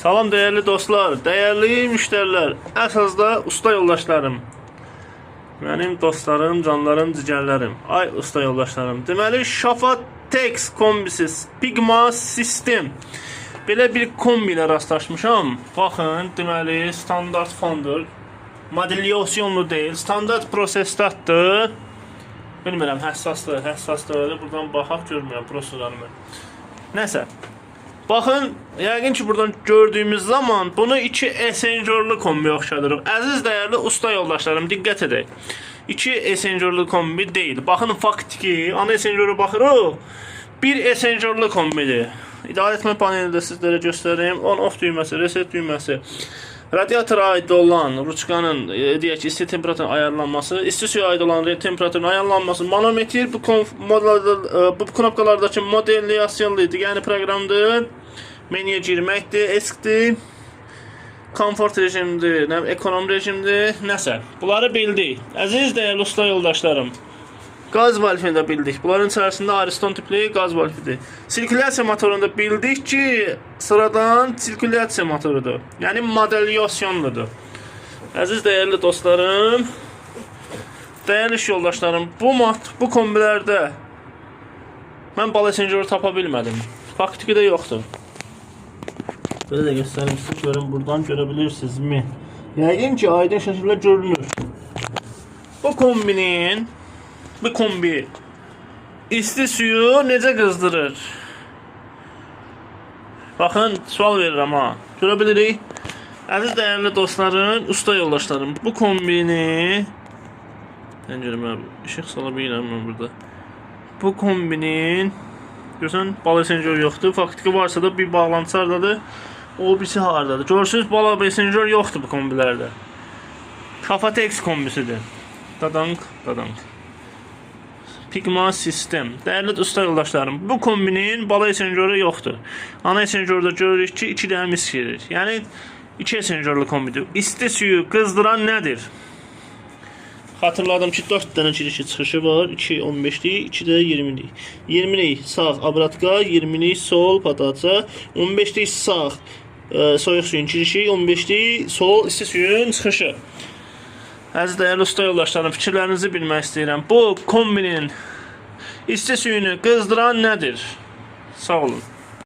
Salam değerli dostlar, değerli müşteriler, əsasda usta yoldaşlarım. Mənim dostlarım, canlarım, cigərlərim. Ay usta yoldaşlarım. Deməli, Shafatex kombisi, Pigma System. Belə bir kombi ilə rastlaşmışam. Baxın, deməli, standart fondur. Modelyasiyonlu deyil, standart prosesdatdır. Bilmirəm, həssasdır. Buradan baxaq, görmürəm prosesorlarımı. Nəsə. Baxın, yəqin ki buradan gördüyümüz zaman bunu iki esenjorlu kombi oxşadırıq. Əziz dəyərli usta yoldaşlarım, diqqət edək. İki esenjorlu kombi deyil. Baxın, faktiki, ana esenjora baxırıq. Bir esenjorlu kombidir. İdarə etmə panelində sizlərə göstəreyim. On-off düyməsi, reset düyməsi. Radiatora aid olan ruçkanın deyək ki, isti temperaturun ayarlanması, isti suya aid olan temperaturun ayarlanması, manometr bu knopkalardakı modelyasiyonludur, yəni proqramdır, menüyə girməkdir, ESC-dir, komfort rejimdir, ekonom rejimdir, nəsə. Bunları bildik. Əziz dəyərli usta yoldaşlarım, qaz valfini də bildik. Bunların içərisində Ariston tipli qaz valfidir. Sirkulyasiya motorunda bildik ki, sıradan sirkulyasiya motorudur. Yəni modelyasiyonludur. Əziz dəyərli dostlarım, dəyərli iş yoldaşlarım, bu kombilərdə mən bal esenjoru tapa bilmədim. Faktiki də yoxdur. Belə də göstərim sizə, görün, buradan görə bilirsinizmi? Yəqin ki, aydın şəkildə görünür. Bu kombi isti suyu necə qızdırır? Baxın, sual verirəm ha. Görə bilirik. Əziz dəyərli dostlarım, usta yoldaşlarım, bu kombini işıq sala bilirəm mən burada. Bu kombinin görürsən, bal esenjor yoxdur. Faktiki varsa da bir bağlantısı hardadır. O birisi hardadır. Görürsünüz, bal esenjor yoxdur bu kombilərdə. Shafatex kombisidir. Dadank. Pigma System. Dəyərli usta yoldaşlarım, bu kombinin bala esenjoru yoxdur. Ana esenjorda görürük ki, 2 dənə mis gedir. Yəni, 2 esenjorlu kombidir. İsti suyu qızdıran nədir? Xatırladım ki, 4 dənə girişi çıxışı var. 2 15'lik, 2 də 20'lik. 20'lik sağ abratka, 20'lik sol pataça, 15'lik sağ soyuq suyun girişi, 15'lik sol isti suyun çıxışı. Əziz dəyərli usta yoldaşlarım, fikirlərinizi bilmək istəyirəm. Bu kombinin isti suyunu qızdıran nədir? Sağ olun.